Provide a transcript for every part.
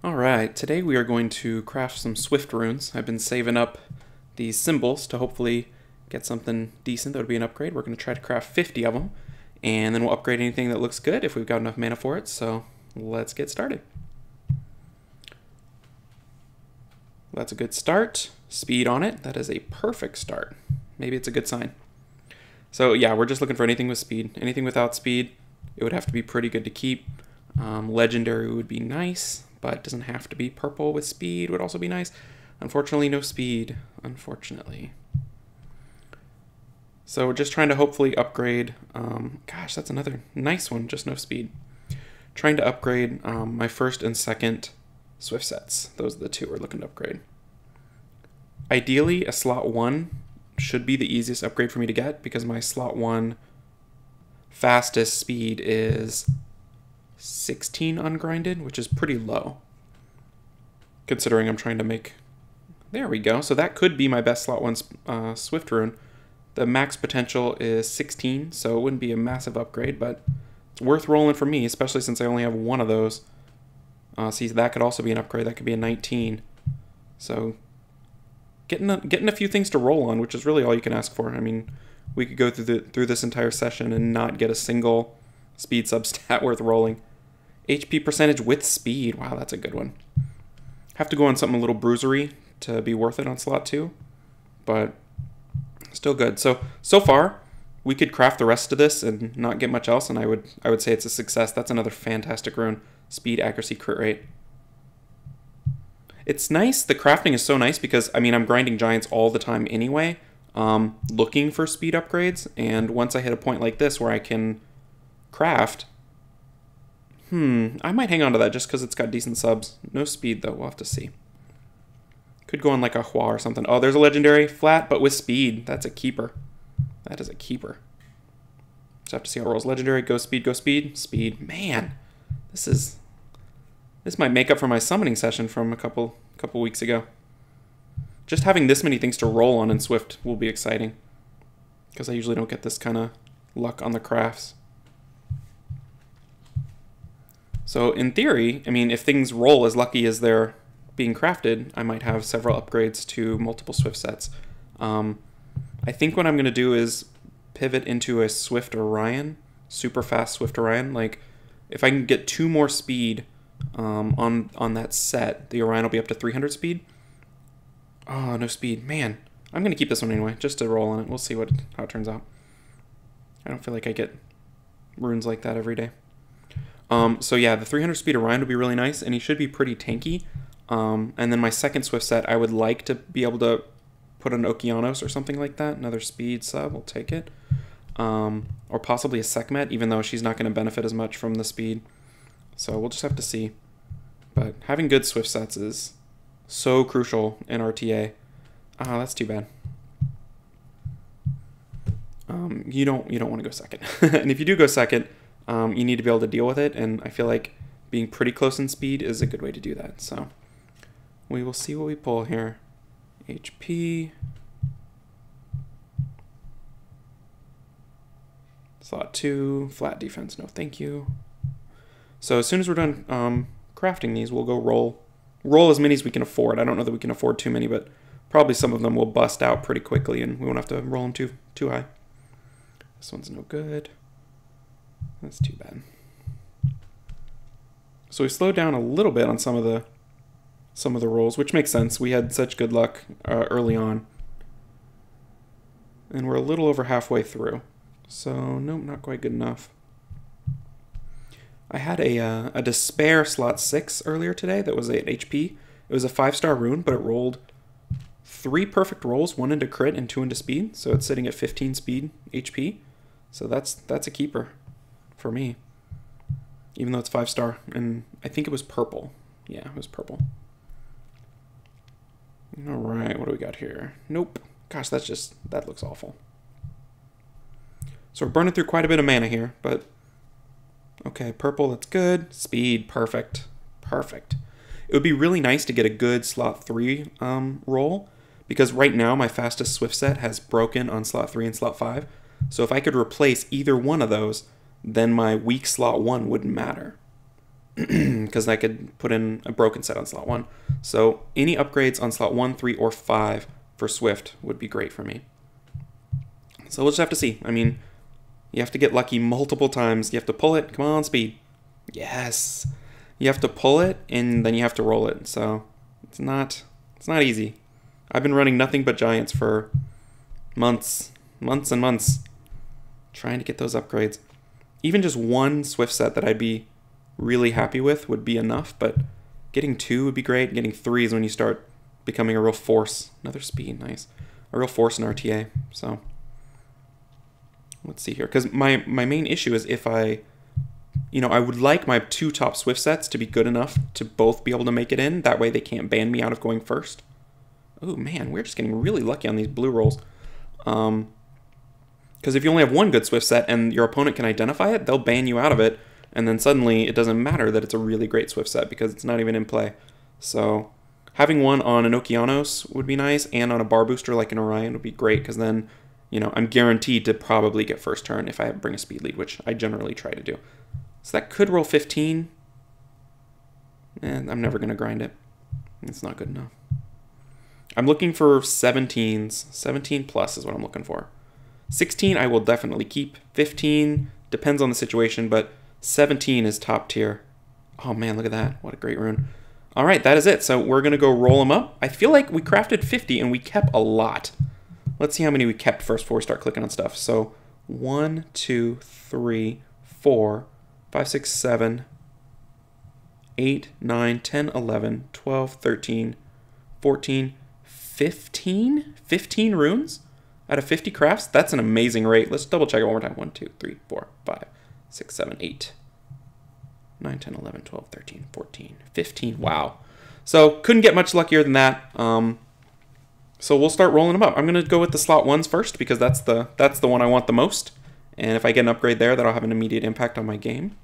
Alright, today we are going to craft some Swift runes. I've been saving up these symbols to hopefully get something decent that would be an upgrade. We're going to try to craft 50 of them, and then we'll upgrade anything that looks good if we've got enough mana for it, so let's get started. That's a good start. Speed on it, that is a perfect start. Maybe it's a good sign. So yeah, we're just looking for anything with speed. Anything without speed, it would have to be pretty good to keep. Legendary would be nice, but it doesn't have to be. Purple with speed would also be nice. Unfortunately, no speed. Unfortunately. So we're just trying to hopefully upgrade. Gosh, that's another nice one, just no speed. Trying to upgrade my first and second Swift sets. Those are the two we're looking to upgrade. Ideally, a slot 1 should be the easiest upgrade for me to get because my slot 1 fastest speed is 16 ungrinded, which is pretty low considering I'm trying to make... There we go. So that could be my best slot 1 Swift rune. The max potential is 16, so it wouldn't be a massive upgrade, but it's worth rolling for me, especially since I only have one of those. See, that could also be an upgrade. That could be a 19. So getting a few things to roll on, which is really all you can ask for. I mean, we could go through this entire session and not get a single speed substat worth rolling. HP percentage with speed. Wow, that's a good one. Have to go on something a little bruisery to be worth it on slot 2, but still good. So far, we could craft the rest of this and not get much else, and I would say it's a success. That's another fantastic rune. Speed, accuracy, crit rate. It's nice. The crafting is so nice because, I mean, I'm grinding giants all the time anyway, looking for speed upgrades, and once I hit a point like this where I can craft, I might hang on to that just because it's got decent subs. No speed, though. We'll have to see. Could go on like a Hua or something. Oh, there's a legendary. Flat, but with speed. That's a keeper. That is a keeper. Just have to see how it rolls. Legendary. Go speed, go speed. Speed. Man, this might make up for my summoning session from a couple weeks ago. Just having this many things to roll on in Swift will be exciting, because I usually don't get this kind of luck on the crafts. So in theory, I mean, if things roll as lucky as they're being crafted, I might have several upgrades to multiple Swift sets. I think what I'm going to do is pivot into a Swift Orion, super fast Swift Orion. Like, if I can get 2 more speed on that set, the Orion will be up to 300 speed. Oh, no speed. Man, I'm going to keep this one anyway, just to roll on it. We'll see how it turns out. I don't feel like I get runes like that every day. So yeah, the 300 speed Orion would be really nice, and he should be pretty tanky. And then my second Swift set, I would like to be able to put an Okeanos or something like that. Another speed sub, we'll take it. Or possibly a Sekhmet, even though she's not going to benefit as much from the speed. So we'll just have to see. But having good Swift sets is so crucial in RTA. Ah, that's too bad. You don't want to go second. And if you do go second, you need to be able to deal with it, and I feel like being pretty close in speed is a good way to do that. So we will see what we pull here. HP. Slot 2. Flat defense. No, thank you. So as soon as we're done crafting these, we'll go roll as many as we can afford. I don't know that we can afford too many, but probably some of them will bust out pretty quickly, and we won't have to roll them too high. This one's no good. That's too bad. So we slowed down a little bit on some of the rolls, which makes sense. We had such good luck early on, and we're a little over halfway through. So nope, not quite good enough. I had a Despair slot 6 earlier today that was 8 HP. It was a 5-star rune, but it rolled 3 perfect rolls, 1 into crit and 2 into speed. So it's sitting at 15 speed HP. So that's a keeper for me, even though it's 5-star, and I think it was purple. Yeah, it was purple. All right, what do we got here? Nope. Gosh, that looks awful. So we're burning through quite a bit of mana here, but okay, purple, that's good. Speed, perfect. Perfect. It would be really nice to get a good slot 3 roll, because right now my fastest Swift set has broken on slot 3 and slot 5. So if I could replace either one of those, then my weak slot 1 wouldn't matter. because I could put in a broken set on slot 1. So any upgrades on slot 1, 3, or 5 for Swift would be great for me. So we'll just have to see. I mean, you have to get lucky multiple times. You have to pull it. Come on, speed. Yes. You have to pull it, and then you have to roll it. So it's not easy. I've been running nothing but Giants for months and months, trying to get those upgrades. Even just one Swift set that I'd be really happy with would be enough, but getting 2 would be great. Getting 3 is when you start becoming a real force. Another speed, nice. A real force in RTA. So let's see here, because my main issue is if I would like my 2 top Swift sets to be good enough to both be able to make it in. That way they can't ban me out of going first. Oh man, we're just getting really lucky on these blue rolls. Because if you only have one good Swift set and your opponent can identify it, they'll ban you out of it, and then suddenly it doesn't matter that it's a really great Swift set because it's not even in play. So having one on an Okeanos would be nice, and on a bar booster like an Orion would be great, because then, I'm guaranteed to probably get first turn if I bring a speed lead, which I generally try to do. So that could roll 15. And I'm never going to grind it. It's not good enough. I'm looking for 17s. 17 plus is what I'm looking for. 16 I will definitely keep. 15 depends on the situation, but 17 is top tier. Oh man, look at that. What a great rune. All right, that is it. So we're going to go roll them up. I feel like we crafted 50 and we kept a lot. Let's see how many we kept first before we start clicking on stuff. So 1, 2, 3, 4, 5, 6, 7, 8, 9, 10, 11, 12, 13, 14, 15? 15 runes out of 50 crafts? That's an amazing rate. Let's double check it one more time. 1, 2, 3, 4, 5, 6, 7, 8, 9, 10, 11, 12, 13, 14, 15. Wow. So couldn't get much luckier than that. So we'll start rolling them up. I'm going to go with the slot 1s first because that's the one I want the most. And if I get an upgrade there, that'll have an immediate impact on my game.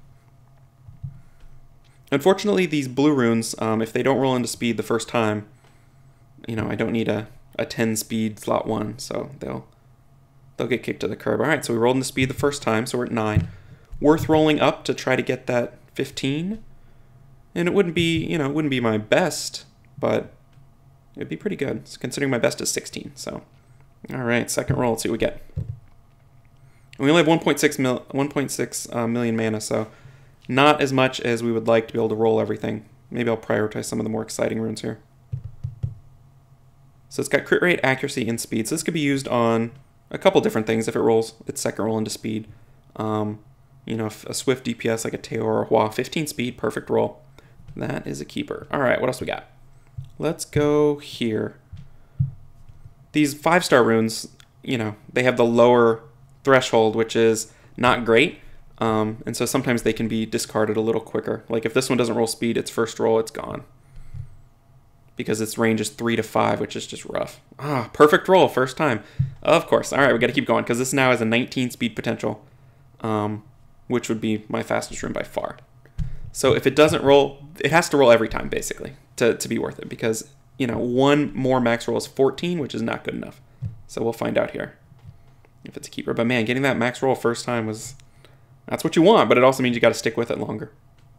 Unfortunately, these blue runes, if they don't roll into speed the first time, I don't need a 10 speed slot 1, so they'll get kicked to the curb. All right, so we rolled into speed the first time, so we're at 9. Worth rolling up to try to get that 15. And it wouldn't be my best, but it'd be pretty good, considering my best is 16. So, all right, second roll. Let's see what we get. We only have 1.6 million mana, so not as much as we would like to be able to roll everything. Maybe I'll prioritize some of the more exciting runes here. So it's got crit rate, accuracy, and speed. So this could be used on a couple different things if it rolls its second roll into speed. If a Swift DPS like a Teo or a Hua, 15 speed, perfect roll. That is a keeper. All right, what else we got? Let's go here. These 5-star runes, they have the lower threshold, which is not great. And so sometimes they can be discarded a little quicker. Like if this one doesn't roll speed, its first roll, it's gone. Because its range is 3 to 5, which is just rough. Ah, perfect roll, first time. Of course. All right, we got to keep going because this now has a 19 speed potential, which would be my fastest rune by far. So if it doesn't roll, it has to roll every time, basically, to be worth it. Because, one more max roll is 14, which is not good enough. So we'll find out here if it's a keeper. But man, getting that max roll first time that's what you want, but it also means you got to stick with it longer.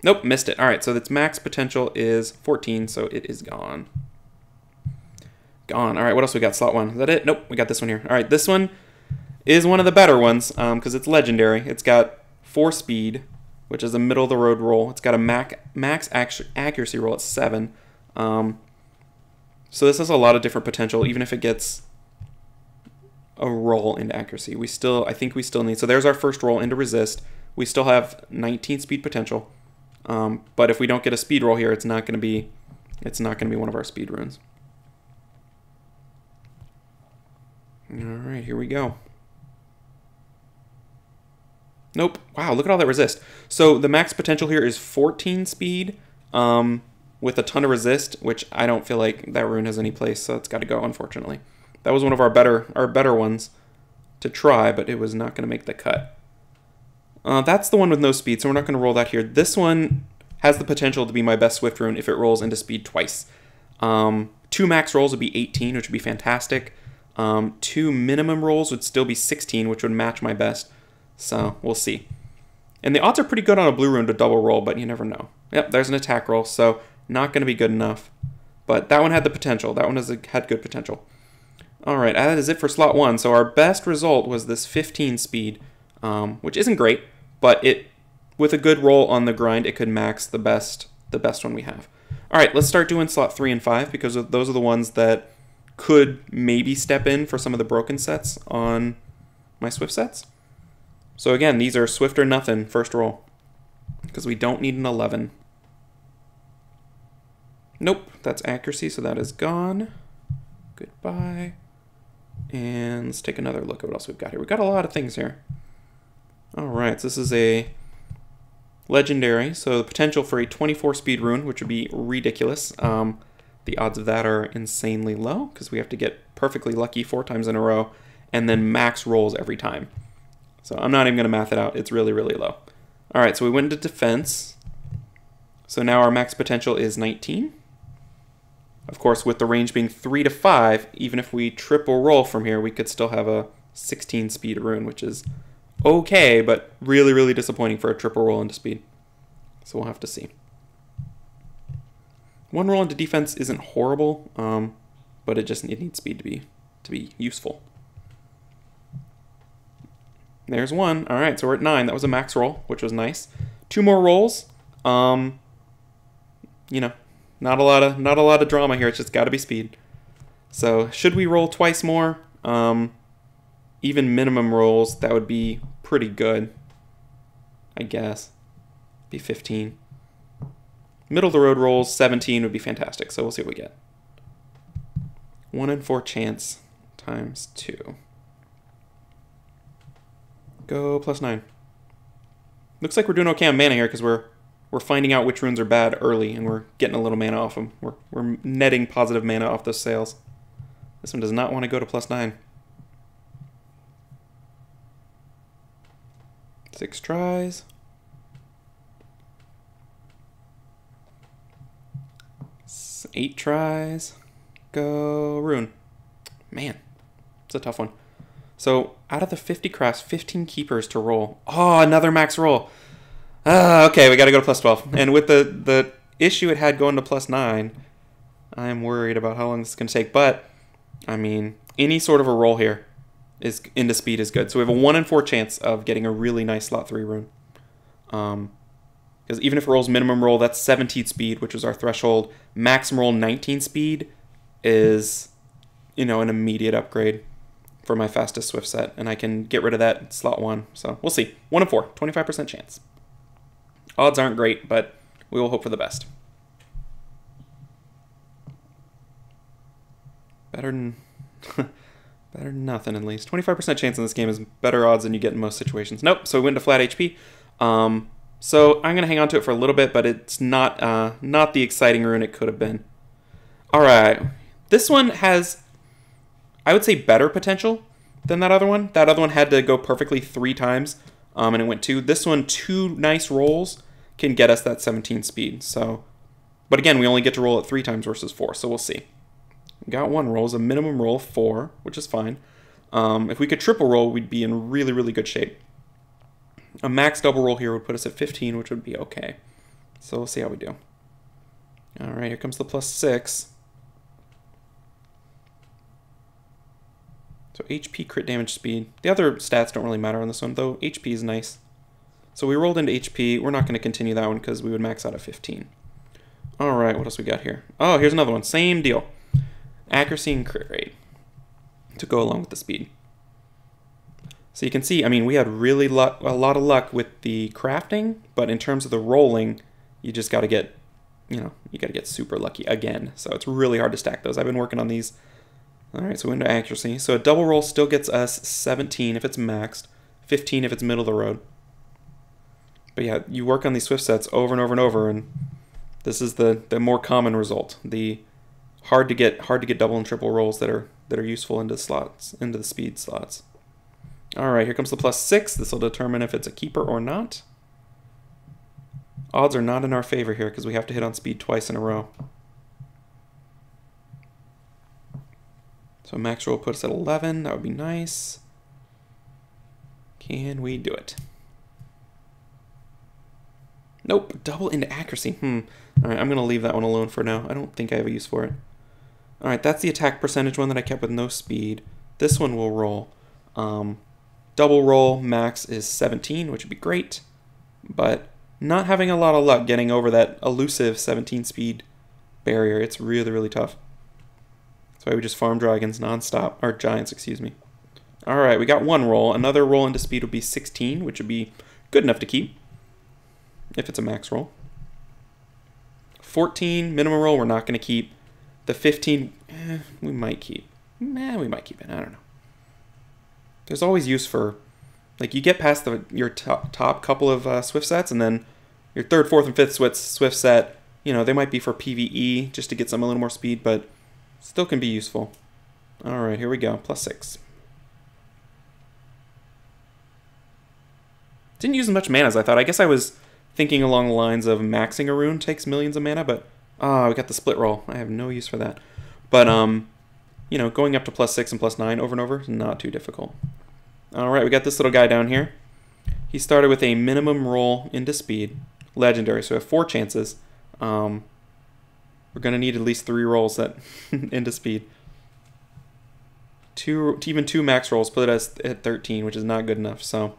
Nope, missed it. All right, so its max potential is 14, so it is gone. Gone. All right, what else we got? Slot 1. Is that it? Nope, we got this one here. All right, this one is one of the better ones because it's legendary. It's got 4 speed, which is a middle-of-the-road roll. It's got a max accuracy roll at 7. So this has a lot of different potential, even if it gets a roll into accuracy. I think we still need... So there's our first roll into resist. We still have 19 speed potential. But if we don't get a speed roll here, it's not going to be one of our speed runes. All right, here we go. Nope. Wow, look at all that resist. So the max potential here is 14 speed with a ton of resist, which I don't feel like that rune has any place, so it's got to go, unfortunately. That was one of our better ones to try, but it was not going to make the cut. That's the one with no speed, so we're not going to roll that here. This one has the potential to be my best Swift rune if it rolls into speed twice. 2 max rolls would be 18, which would be fantastic. 2 minimum rolls would still be 16, which would match my best. So we'll see. And the odds are pretty good on a blue rune to double roll, but you never know. Yep, there's an attack roll, so not going to be good enough. But that one had the potential. That one had good potential. Alright, that is it for slot 1. So our best result was this 15 speed, which isn't great, but with a good roll on the grind, it could max the best one we have. Alright, let's start doing slot 3 and 5, because those are the ones that could maybe step in for some of the broken sets on my Swift sets. So again, these are Swift or nothing, first roll, because we don't need an 11. Nope, that's accuracy, so that is gone. Goodbye. And let's take another look at what else we've got here. We've got a lot of things here. Alright, so this is a legendary, so the potential for a 24 speed rune, which would be ridiculous. The odds of that are insanely low, because we have to get perfectly lucky 4 times in a row, and then max rolls every time. So I'm not even going to math it out. It's really, really low. Alright, so we went into defense. So now our max potential is 19. Of course, with the range being 3 to 5, even if we triple roll from here, we could still have a 16 speed rune, which is okay, but really, really disappointing for a triple roll into speed. So we'll have to see. One roll into defense isn't horrible, but it needs speed to be useful. There's one. All right, so we're at 9. That was a max roll, which was nice. 2 more rolls. You know, not a lot of drama here. It's just got to be speed. So should we roll twice more? Even minimum rolls, that would be pretty good, I guess. Be 15. Middle of the road rolls, 17 would be fantastic. So we'll see what we get. 1 in 4 chance times 2. Go +9. Looks like we're doing okay on mana here because we're finding out which runes are bad early, and we're getting a little mana off them. We're netting positive mana off those sales. This one does not want to go to +9. 6 tries. 8 tries. Go rune. Man, it's a tough one. So out of the 50 crafts, 15 keepers to roll. Oh, another max roll. Okay, we got to go to +12. And with the issue it had going to +9, I'm worried about how long this is going to take. But, I mean, any sort of a roll here is into speed is good. So we have a 1 in 4 chance of getting a really nice slot 3 rune. Because even if it rolls minimum roll, that's 17 speed, which was our threshold. Maximum roll 19 speed is, you know, an immediate upgrade for my fastest Swift set, and I can get rid of that in slot 1. So we'll see. 1 in 4, 25% chance. Odds aren't great, but we will hope for the best. Better than nothing, at least. 25% chance in this game is better odds than you get in most situations. Nope, so we went to flat HP. So I'm going to hang on to it for a little bit, but it's not the exciting rune it could have been. Alright, this one has, I would say, better potential than that other one. That other one had to go perfectly 3 times, and it went 2. This one, 2 nice rolls can get us that 17 speed. So, but again, we only get to roll it 3 times versus 4, so we'll see. We got 1 roll, is a minimum roll of 4, which is fine. If we could triple roll, we'd be in really, really good shape. A max double roll here would put us at 15, which would be okay. So we'll see how we do. Alright, here comes the +6. So HP, crit damage, speed. The other stats don't really matter on this one, though HP is nice. So we rolled into HP. We're not going to continue that one because we would max out at 15. Alright, what else we got here? Oh, here's another one. Same deal. Accuracy and crit rate to go along with the speed. So you can see, I mean, we had really a lot of luck with the crafting, but in terms of the rolling, you just got to get, you know, you got to get super lucky again. So it's really hard to stack those. I've been working on these. All right, so into accuracy. So a double roll still gets us 17 if it's maxed, 15 if it's middle of the road. But yeah, you work on these Swift sets over and over and over, and this is the more common result. The hard to get double and triple rolls that are useful into slots, into the speed slots. All right, here comes the +6. This will determine if it's a keeper or not. Odds are not in our favor here because we have to hit on speed twice in a row. So max roll puts us at 11. That would be nice. Can we do it? Nope, double into accuracy. All right, I'm going to leave that one alone for now. I don't think I have a use for it. All right, that's the attack percentage one that I kept with no speed. This one will roll. Double roll max is 17, which would be great. But not having a lot of luck getting over that elusive 17 speed barrier. It's really, really tough. That's why we just farm dragons nonstop. Or giants, excuse me. All right, we got one roll. Another roll into speed would be 16, which would be good enough to keep. If it's a max roll. 14, minimum roll, we're not going to keep. The 15, we might keep. We might keep it. I don't know. There's always use for, like, you get past your top couple of Swift sets, and then your third, fourth, and fifth Swift set, you know, they might be for PvE, just to get some a little more speed, but still can be useful. All right, here we go. +6. Didn't use as much mana as I thought. I guess I was thinking along the lines of maxing a rune takes millions of mana, but we got the split roll. I have no use for that. But you know, going up to +6 and +9 over and over is not too difficult. All right, we got this little guy down here. He started with a minimum roll into speed, legendary, so we have 4 chances. We're gonna need at least 3 rolls that into speed. Even 2 max rolls put us at 13, which is not good enough. So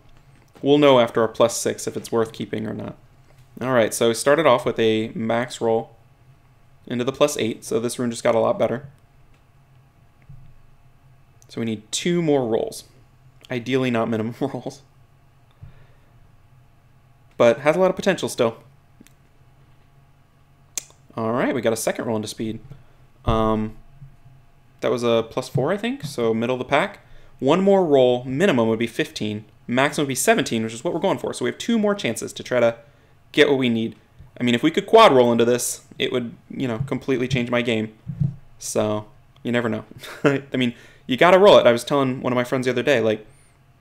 we'll know after our +6 if it's worth keeping or not. All right, so we started off with a max roll into the +8, so this rune just got a lot better. So we need 2 more rolls. Ideally not minimum rolls. But has a lot of potential still. All right, we got a second roll into speed. That was a +4, I think, so middle of the pack. 1 more roll, minimum would be 15. Maximum would be 17, which is what we're going for. So we have 2 more chances to try to get what we need. I mean, if we could quad roll into this, it would, you know, completely change my game. So you never know. I mean, you got to roll it. I was telling one of my friends the other day, like,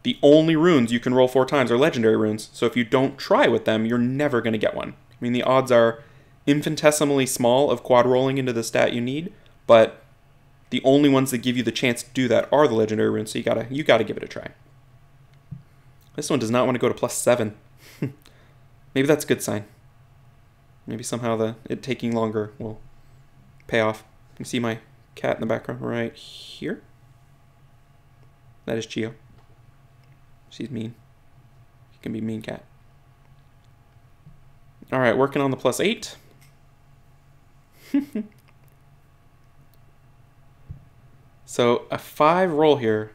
the only runes you can roll 4 times are legendary runes. So if you don't try with them, you're never going to get one. I mean, the odds are infinitesimally small of quad rolling into the stat you need, but the only ones that give you the chance to do that are the legendary runes. So you gotta give it a try. This one does not want to go to +7. Maybe that's a good sign. Maybe somehow it taking longer will pay off. You see my cat in the background right here? That is Chio. She's mean. She can be a mean cat. All right, working on the +8. So a 5 roll here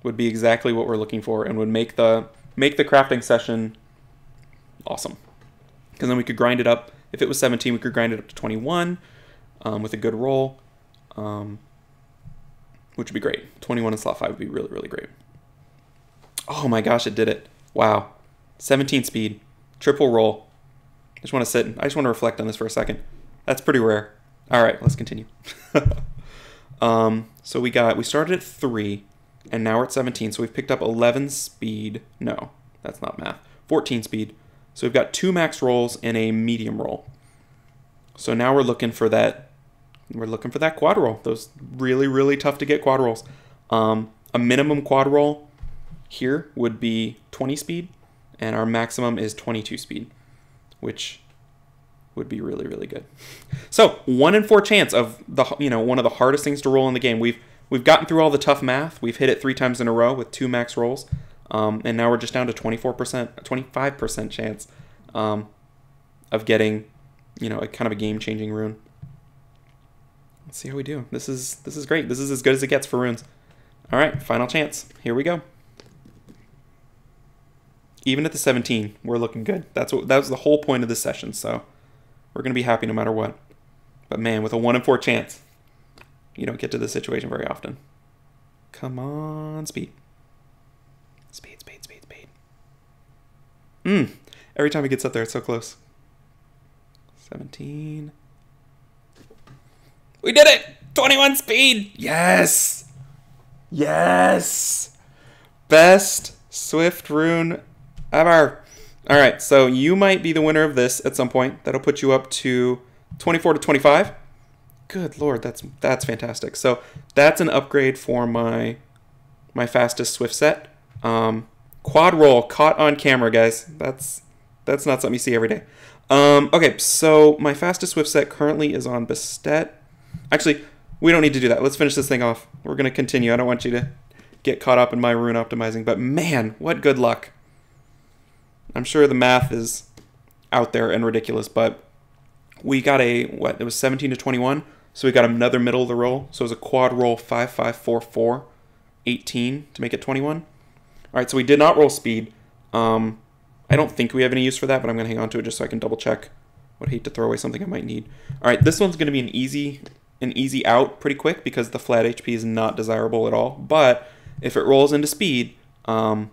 would be exactly what we're looking for and would make the crafting session awesome. Because then we could grind it up. If it was 17, we could grind it up to 21 with a good roll, which would be great. 21 in slot 5 would be really, really great. Oh my gosh, it did it. Wow. 17 speed, triple roll. I just want to reflect on this for a second. That's pretty rare. All right, let's continue. So we started at 3, and now we're at 17. So we've picked up 11 speed. No, that's not math. 14 speed. So we've got 2 max rolls and a medium roll. So now we're looking for that. We're looking for that quad roll. Those really, really tough to get quad rolls. A minimum quad roll here would be 20 speed, and our maximum is 22 speed, which would be really, really good. So 1 in 4 chance of one of the hardest things to roll in the game. We've gotten through all the tough math. We've hit it 3 times in a row with 2 max rolls, and now we're just down to 25% chance of getting, a kind of a game-changing rune. Let's see how we do. This is great. This is as good as it gets for runes. All right, final chance. Here we go. Even at the 17, we're looking good. That was the whole point of this session. So we're going to be happy no matter what. But man, with a 1 in 4 chance, you don't get to this situation very often. Come on, speed. Speed, speed, speed, speed. Every time it gets up there, it's so close. 17. We did it! 21 speed! Yes! Yes! Best Swift rune ever. All right, so you might be the winner of this at some point. That'll put you up to 24 to 25. Good Lord, that's fantastic. So that's an upgrade for my fastest Swift set. Quad roll caught on camera, guys. That's not something you see every day. Okay, so my fastest Swift set currently is on Bastet. Actually, we don't need to do that. Let's finish this thing off. We're going to continue. I don't want you to get caught up in my rune optimizing, but man, what good luck. I'm sure the math is out there and ridiculous, but we got it was 17 to 21, so we got another middle of the roll. So it was a quad roll 5, 5, 4, 4, 18 to make it 21. All right, so we did not roll speed. I don't think we have any use for that, but I'm going to hang on to it just so I can double check. Would hate to throw away something I might need. All right, this one's going to be an easy out pretty quick because the flat HP is not desirable at all. But if it rolls into speed, we're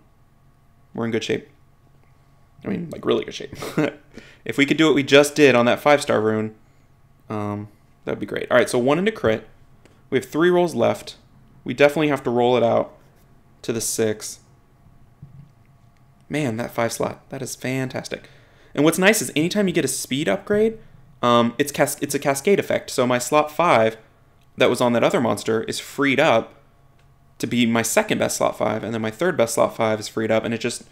in good shape. I mean, like really good shape. If we could do what we just did on that 5-star rune, that'd be great. All right, so 1 into crit. We have 3 rolls left. We definitely have to roll it out to the 6. Man, that 5 slot, that is fantastic. And what's nice is anytime you get a speed upgrade, it's a cascade effect. So my slot 5 that was on that other monster is freed up to be my second best slot 5, and then my third best slot 5 is freed up, and it just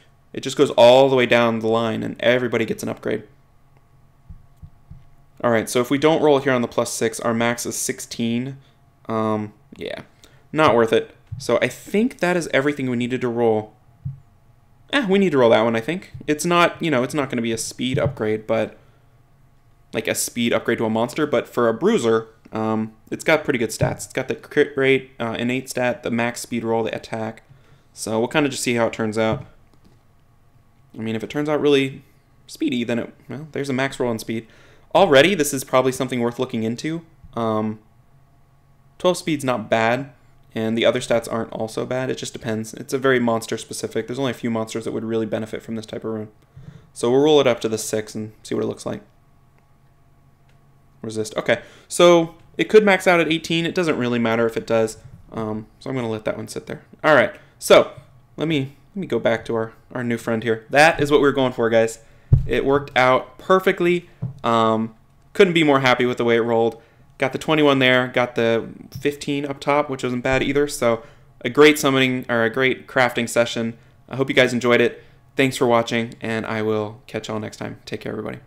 goes all the way down the line, and everybody gets an upgrade. All right, so if we don't roll here on the +6, our max is 16. Yeah, not worth it. So I think that is everything we needed to roll. We need to roll that one, I think. It's not, it's not going to be a speed upgrade, but like a speed upgrade to a monster, but for a bruiser, it's got pretty good stats. It's got the crit rate, innate stat, the max speed roll, the attack. So we'll kind of just see how it turns out. I mean, if it turns out really speedy, then there's a max roll on speed. Already, this is probably something worth looking into. 12 speed's not bad. And the other stats aren't also bad. It just depends. It's a very monster specific. There's only a few monsters that would really benefit from this type of rune. So we'll roll it up to the 6 and see what it looks like. Resist. Okay. So it could max out at 18. It doesn't really matter if it does. So I'm going to let that one sit there. All right. So let me go back to our new friend here. That is what we were going for, guys. It worked out perfectly. Couldn't be more happy with the way it rolled. Got the 21 there, got the 15 up top, which wasn't bad either. So a great summoning or a great crafting session. I hope you guys enjoyed it. Thanks for watching, and I will catch y'all next time. Take care, everybody.